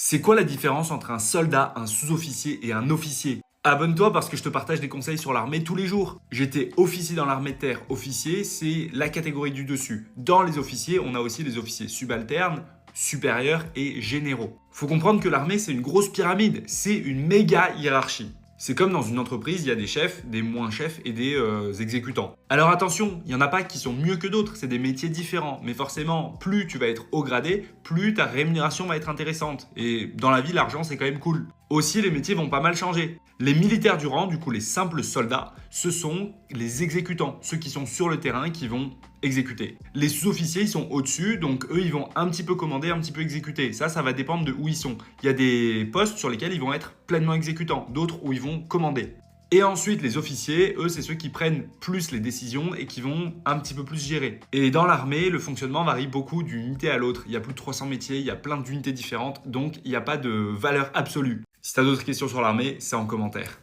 C'est quoi la différence entre un soldat, un sous-officier et un officier? Abonne-toi parce que je te partage des conseils sur l'armée tous les jours. J'étais officier dans l'armée de terre. Officier, c'est la catégorie du dessus. Dans les officiers, on a aussi les officiers subalternes, supérieurs et généraux. Faut comprendre que l'armée, c'est une grosse pyramide. C'est une méga hiérarchie. C'est comme dans une entreprise, il y a des chefs, des moins chefs et des exécutants. Alors attention, il n'y en a pas qui sont mieux que d'autres, c'est des métiers différents. Mais forcément, plus tu vas être haut gradé, plus ta rémunération va être intéressante. Et dans la vie, l'argent, c'est quand même cool. Aussi, les métiers vont pas mal changer. Les militaires du rang, du coup les simples soldats, ce sont les exécutants, ceux qui sont sur le terrain qui vont exécuter. Les sous-officiers, ils sont au-dessus, donc eux, ils vont un petit peu commander, un petit peu exécuter. Ça va dépendre de où ils sont. Il y a des postes sur lesquels ils vont être pleinement exécutants, d'autres où ils vont commander. Et ensuite, les officiers, eux, c'est ceux qui prennent plus les décisions et qui vont un petit peu plus gérer. Et dans l'armée, le fonctionnement varie beaucoup d'une unité à l'autre. Il y a plus de 300 métiers, il y a plein d'unités différentes, donc il n'y a pas de valeur absolue. Si tu as d'autres questions sur l'armée, c'est en commentaire.